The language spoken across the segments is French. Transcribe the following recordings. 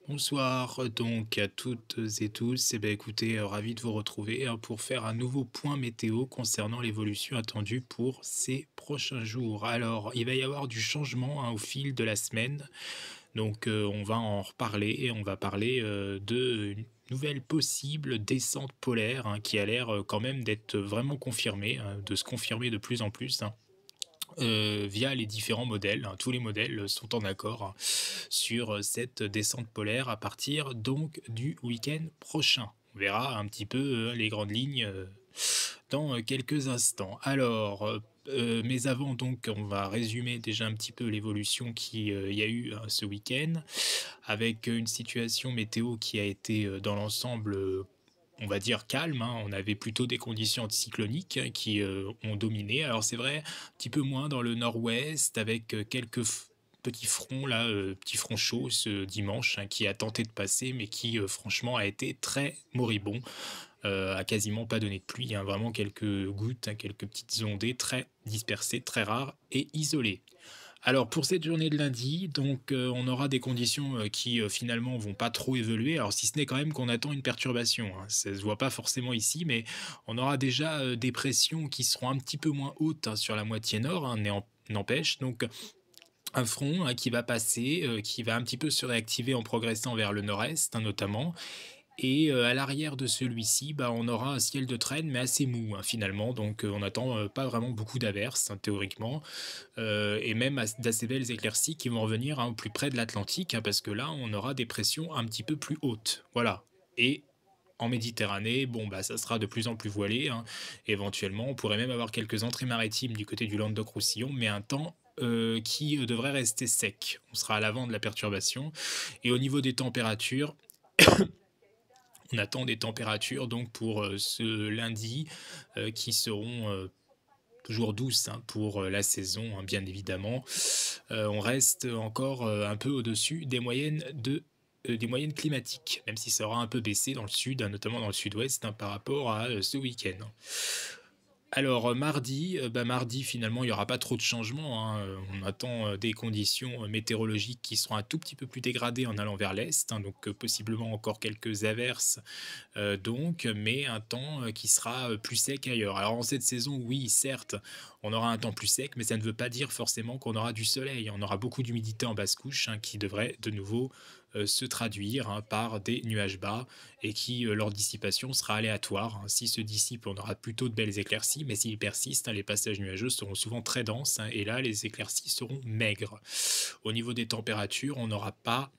Bonsoir donc à toutes et tous. Eh bien, écoutez, ravi de vous retrouver pour faire un nouveau point météo concernant l'évolution attendue pour ces prochains jours. Alors, il va y avoir du changement au fil de la semaine, donc on va en reparler et on va parler de une nouvelle possible descente polaire qui a l'air quand même d'être vraiment confirmée, de se confirmer de plus en plus. Via les différents modèles, tous les modèles sont en accord sur cette descente polaire à partir donc du week-end prochain. On verra un petit peu les grandes lignes dans quelques instants. Alors, mais avant donc, on va résumer déjà un petit peu l'évolution qui y a eu ce week-end, avec une situation météo qui a été dans l'ensemble on va dire calme, on avait plutôt des conditions anticycloniques qui, ont dominé. Alors c'est vrai, un petit peu moins dans le nord-ouest avec, quelques petits fronts là, petits fronts chauds ce dimanche, qui a tenté de passer mais qui, franchement a été très moribond, a quasiment pas donné de pluie, vraiment quelques gouttes, quelques petites ondées très dispersées, très rares et isolées. Alors pour cette journée de lundi, donc on aura des conditions, qui, finalement vont pas trop évoluer. Alors si ce n'est quand même qu'on attend une perturbation, ça se voit pas forcément ici, mais on aura déjà, des pressions qui seront un petit peu moins hautes, sur la moitié nord, n'empêche donc un front, qui va passer, qui va un petit peu se réactiver en progressant vers le nord-est, notamment et à l'arrière de celui-ci, bah, on aura un ciel de traîne mais assez mou, finalement donc on attend, pas vraiment beaucoup d'averses, théoriquement. Et même d'assez belles éclaircies qui vont revenir, au plus près de l'Atlantique, parce que là, on aura des pressions un petit peu plus hautes. Voilà. Et en Méditerranée, bon, bah, ça sera de plus en plus voilé, éventuellement. On pourrait même avoir quelques entrées maritimes du côté du Languedoc-Roussillon, mais un temps qui devrait rester sec. On sera à l'avant de la perturbation. Et au niveau des températures, on attend des températures donc pour ce lundi qui seront toujours douces pour la saison, bien évidemment. On reste encore un peu au-dessus des moyennes climatiques, même si ça aura un peu baissé dans le sud, notamment dans le sud-ouest, par rapport à ce week-end. Alors, mardi finalement il y aura pas trop de changements, on attend, des conditions, météorologiques qui seront un tout petit peu plus dégradées en allant vers l'est, donc possiblement encore quelques averses, mais un temps, qui sera, plus sec ailleurs. Alors en cette saison, oui, certes, on aura un temps plus sec, mais ça ne veut pas dire forcément qu'on aura du soleil. On aura beaucoup d'humidité en basse couche, qui devrait de nouveau, se traduire, par des nuages bas et qui, leur dissipation sera aléatoire, S'ils se dissipent, on aura plutôt de belles éclaircies, mais s'ils persistent, les passages nuageux seront souvent très denses, et là, les éclaircies seront maigres. Au niveau des températures, on n'aura pas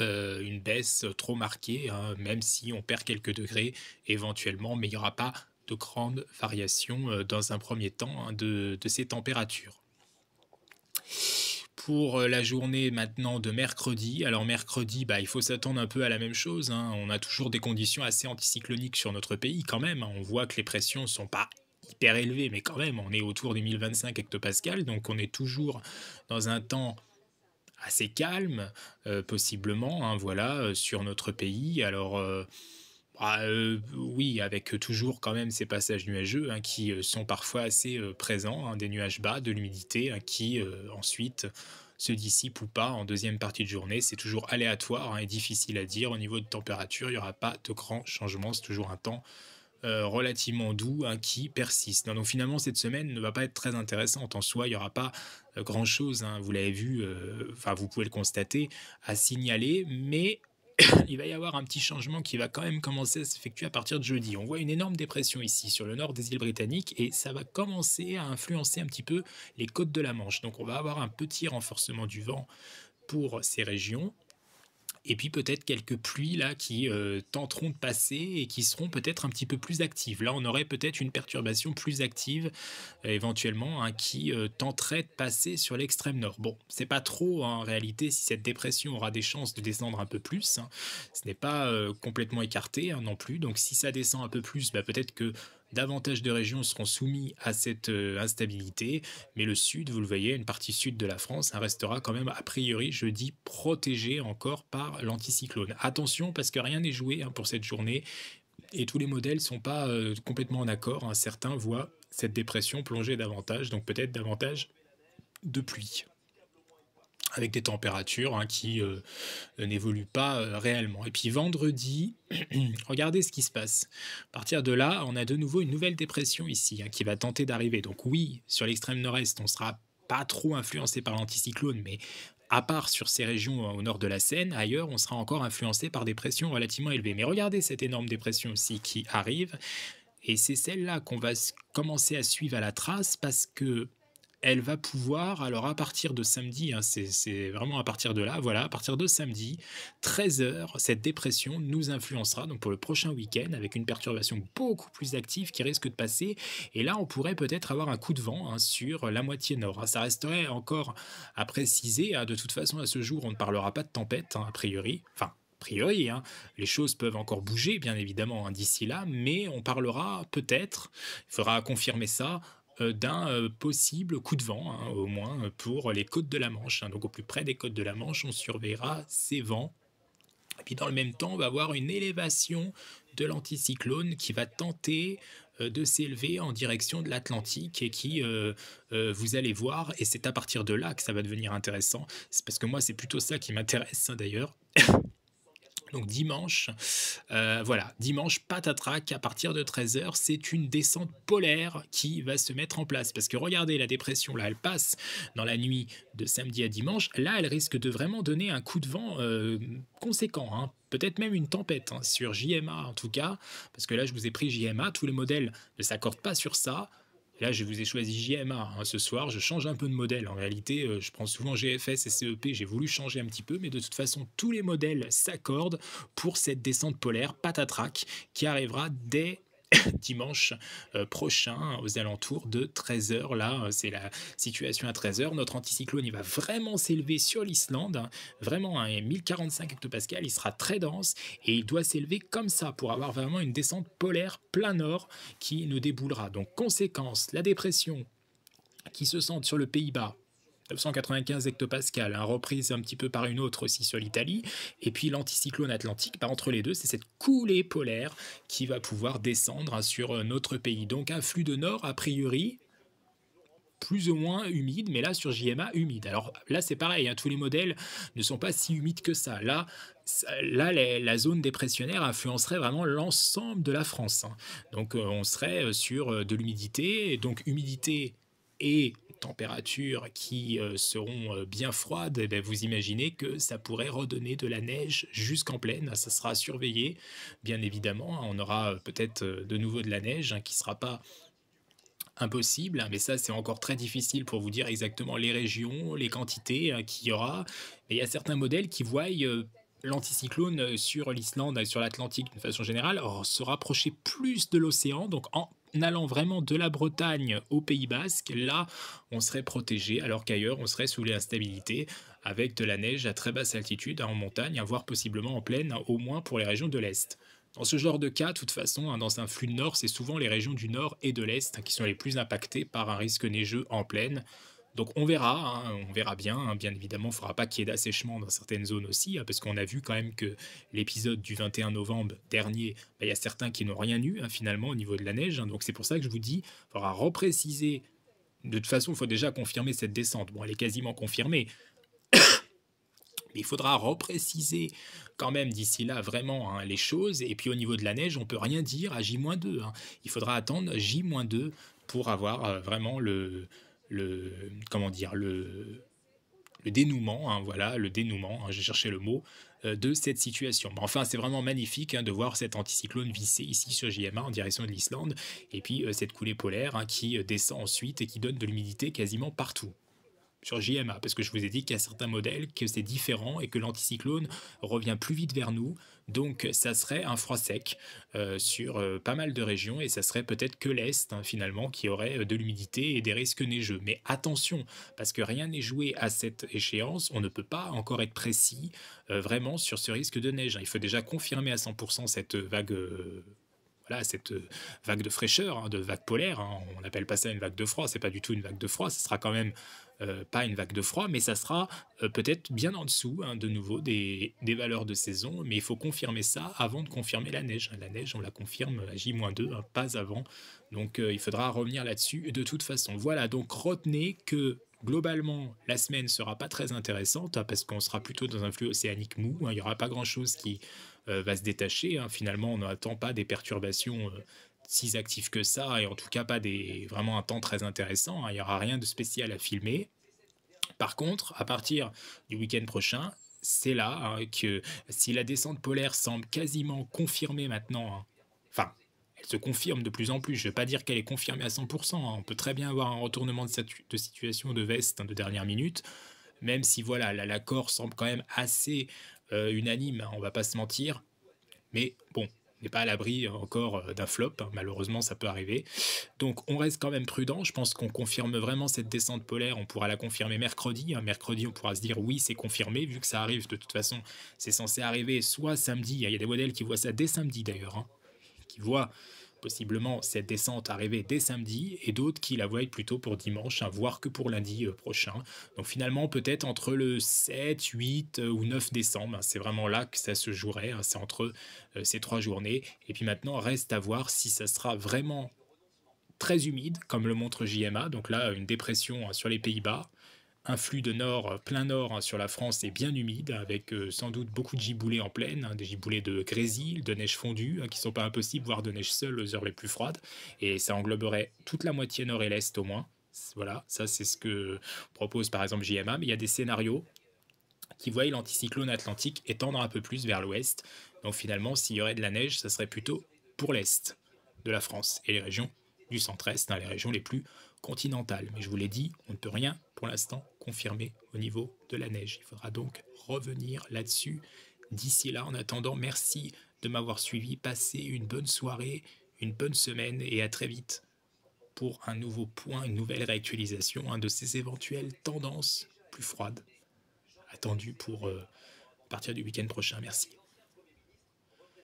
une baisse trop marquée, même si on perd quelques degrés éventuellement, mais il n'y aura pas de grandes variations, dans un premier temps, de ces températures. Pour, la journée maintenant de mercredi, alors mercredi, bah, il faut s'attendre un peu à la même chose, On a toujours des conditions assez anticycloniques sur notre pays quand même, On voit que les pressions sont pas hyper élevées, mais quand même, on est autour des 1025 hectopascales, donc on est toujours dans un temps assez calme, possiblement, voilà, sur notre pays. Alors, oui, avec toujours quand même ces passages nuageux, qui, sont parfois assez, présents, des nuages bas, de l'humidité, qui, ensuite se dissipent ou pas en deuxième partie de journée. C'est toujours aléatoire, et difficile à dire. Au niveau de température, il y aura pas de grands changements. C'est toujours un temps relativement doux, qui persiste. Donc finalement, cette semaine ne va pas être très intéressante en soi. Il n'y aura pas grand-chose, vous l'avez vu, enfin vous pouvez le constater, à signaler, mais il va y avoir un petit changement qui va quand même commencer à s'effectuer à partir de jeudi. On voit une énorme dépression ici sur le nord des îles britanniques et ça va commencer à influencer un petit peu les côtes de la Manche. Donc on va avoir un petit renforcement du vent pour ces régions et puis peut-être quelques pluies là qui, tenteront de passer et qui seront peut-être un petit peu plus actives. Là, on aurait peut-être une perturbation plus active, éventuellement, qui, tenterait de passer sur l'extrême nord. Bon, c'est pas trop, en réalité, si cette dépression aura des chances de descendre un peu plus, Ce n'est pas, complètement écarté, non plus. Donc si ça descend un peu plus, bah, peut-être que davantage de régions seront soumises à cette, instabilité. Mais le sud, vous le voyez, une partie sud de la France, restera quand même a priori, je dis, protégé encore par l'anticyclone. Attention parce que rien n'est joué, pour cette journée et tous les modèles sont pas, complètement en accord, Certains voient cette dépression plonger davantage, donc peut-être davantage de pluie. avec des températures qui n'évoluent pas réellement. Et puis vendredi, regardez ce qui se passe. À partir de là, on a de nouveau une nouvelle dépression ici qui va tenter d'arriver. Donc oui, sur l'extrême nord-est, on sera pas trop influencé par l'anticyclone, mais à part sur ces régions au nord de la Seine, ailleurs, on sera encore influencé par des pressions relativement élevées. Mais regardez cette énorme dépression aussi qui arrive, et c'est celle-là qu'on va commencer à suivre à la trace parce que elle va pouvoir, alors à partir de samedi, c'est vraiment à partir de là, voilà, à partir de samedi, 13 heures, cette dépression nous influencera donc pour le prochain week-end avec une perturbation beaucoup plus active qui risque de passer. Et là, on pourrait peut-être avoir un coup de vent sur la moitié nord. Ça resterait encore à préciser. De toute façon, à ce jour, on ne parlera pas de tempête, a priori. Enfin, a priori, les choses peuvent encore bouger, bien évidemment, d'ici là, mais on parlera peut-être, il faudra confirmer ça, d'un possible coup de vent, au moins pour les côtes de la Manche. Donc au plus près des côtes de la Manche, on surveillera ces vents. Et puis dans le même temps, on va avoir une élévation de l'anticyclone qui va tenter de s'élever en direction de l'Atlantique et qui, vous allez voir, et c'est à partir de là que ça va devenir intéressant, c'est parce que moi c'est plutôt ça qui m'intéresse d'ailleurs. Donc dimanche, voilà, dimanche, patatrac, à partir de 13 heures, c'est une descente polaire qui va se mettre en place. Parce que regardez, la dépression, là, elle passe dans la nuit de samedi à dimanche. Là, elle risque de vraiment donner un coup de vent conséquent, peut-être même une tempête, sur JMA en tout cas. Parce que là, je vous ai pris JMA, tous les modèles ne s'accordent pas sur ça. Là, je vous ai choisi JMA ce soir. Je change un peu de modèle. En réalité, je prends souvent GFS et CEP. J'ai voulu changer un petit peu, mais de toute façon, tous les modèles s'accordent pour cette descente polaire patatrac qui arrivera dès dimanche prochain aux alentours de 13 heures. Là, c'est la situation à 13 heures. Notre anticyclone, il va vraiment s'élever sur l'Islande, vraiment, 1045 hectopascales, il sera très dense et il doit s'élever comme ça pour avoir vraiment une descente polaire plein nord qui nous déboulera. Donc, conséquence, la dépression qui se sente sur le Pays-Bas, 995 hectopascales, reprise un petit peu par une autre aussi sur l'Italie, et puis l'anticyclone atlantique, entre les deux, c'est cette coulée polaire qui va pouvoir descendre sur notre pays. Donc un flux de nord, a priori, plus ou moins humide, mais là sur JMA, humide. Alors là c'est pareil, tous les modèles ne sont pas si humides que ça. Là, la zone dépressionnaire influencerait vraiment l'ensemble de la France. Donc on serait sur de l'humidité, donc humidité et températures qui seront bien froides, et bien, vous imaginez que ça pourrait redonner de la neige jusqu'en plaine. Ça sera surveillé, bien évidemment. On aura peut-être de nouveau de la neige qui ne sera pas impossible, mais ça c'est encore très difficile pour vous dire exactement les régions, les quantités qu'il y aura. Mais il y a certains modèles qui voient l'anticyclone sur l'Islande et sur l'Atlantique d'une façon générale se rapprocher plus de l'océan, donc en allant vraiment de la Bretagne au Pays Basque, là on serait protégé, alors qu'ailleurs on serait sous l'instabilité avec de la neige à très basse altitude, en montagne, voire possiblement en plaine, au moins pour les régions de l'Est. Dans ce genre de cas, de toute façon, dans un flux de nord, c'est souvent les régions du nord et de l'est qui sont les plus impactées par un risque neigeux en plaine. Donc on verra bien, bien évidemment, il ne faudra pas qu'il y ait d'assèchement dans certaines zones aussi, parce qu'on a vu quand même que l'épisode du 21 novembre dernier, il y a certains qui n'ont rien eu finalement au niveau de la neige, donc c'est pour ça que je vous dis, il faudra repréciser, de toute façon il faut déjà confirmer cette descente, bon elle est quasiment confirmée, mais il faudra repréciser quand même d'ici là vraiment les choses. Et puis au niveau de la neige, on peut rien dire à J-2. Il faudra attendre J-2 pour avoir vraiment comment dire, le dénouement, voilà, le dénouement, j'ai cherché le mot, de cette situation. Mais enfin, c'est vraiment magnifique de voir cet anticyclone visser ici sur JMA en direction de l'Islande, et puis cette coulée polaire qui descend ensuite et qui donne de l'humidité quasiment partout sur JMA, parce que je vous ai dit qu'il y a certains modèles que c'est différent et que l'anticyclone revient plus vite vers nous, donc ça serait un froid sec sur pas mal de régions, et ça serait peut-être que l'Est finalement qui aurait de l'humidité et des risques neigeux. Mais attention, parce que rien n'est joué à cette échéance, on ne peut pas encore être précis vraiment sur ce risque de neige. Il faut déjà confirmer à 100% cette vague. Voilà, cette vague de fraîcheur, de vague polaire, on n'appelle pas ça une vague de froid, c'est pas du tout une vague de froid, ce sera quand même pas une vague de froid, mais ça sera peut-être bien en dessous de nouveau des valeurs de saison, mais il faut confirmer ça avant de confirmer la neige. La neige, on la confirme à J-2, pas avant, donc il faudra revenir là-dessus de toute façon. Voilà, donc retenez que Globalement, la semaine sera pas très intéressante, hein, parce qu'on sera plutôt dans un flux océanique mou, hein. Il y aura pas grand-chose qui, va se détacher, hein. Finalement, on n'attend pas des perturbations, si actives que ça et en tout cas pas des vraiment un temps très intéressant, hein. Il y aura rien de spécial à filmer. Par contre, à partir du week-end prochain, c'est là, hein, que si la descente polaire semble quasiment confirmée maintenant, hein, enfin, elle se confirme de plus en plus, je ne vais pas dire qu'elle est confirmée à 100, hein, on peut très bien avoir un retournement de situation de veste, hein, de dernière minute, même si voilà, l'accord semble quand même assez, unanime, hein, on va pas se mentir. Mais bon, on n'est pas à l'abri encore, d'un flop, hein, malheureusement ça peut arriver. Donc on reste quand même prudent. Je pense qu'on confirme vraiment cette descente polaire. On pourra la confirmer mercredi, hein. Mercredi, on pourra se dire: «Oui, c'est confirmé», vu que ça arrive de toute façon, c'est censé arriver soit samedi, il y a des modèles qui voient ça dès samedi d'ailleurs, hein, qui voient possiblement cette descente arriver dès samedi et d'autres qui la voient plutôt pour dimanche, hein, voire que pour lundi, prochain. Donc finalement, peut-être entre le 7, 8, ou 9 décembre, hein, c'est vraiment là que ça se jouerait, hein, c'est entre, ces 3 journées et puis maintenant reste à voir si ça sera vraiment très humide, comme le montre JMA. Donc là, une dépression sur les Pays-Bas, un flux de nord, plein nord, hein, sur la France et bien humide, avec sans doute beaucoup de giboulées en plaine, hein, des giboulées de grésil, de neige fondue, hein, qui sont pas impossibles, voire de neige seule aux heures les plus froides. Et ça engloberait toute la moitié nord et l'est au moins. Voilà, ça c'est ce que propose par exemple JMA, mais il y a des scénarios qui voient l'anticyclone atlantique étendre un peu plus vers l'ouest. Donc finalement, s'il y aurait de la neige, ça serait plutôt pour l'est de la France et les régions du centre-est, hein, les régions les plus continentales. Mais je vous l'ai dit, on ne peut rien pour l'instant confirmer au niveau de la neige. Il faudra donc revenir là-dessus. D'ici là, en attendant, merci de m'avoir suivi. Passez une bonne soirée, une bonne semaine et à très vite pour un nouveau point, une nouvelle réactualisation, hein, de ces éventuelles tendances plus froides attendues pour à partir du week-end prochain. Merci.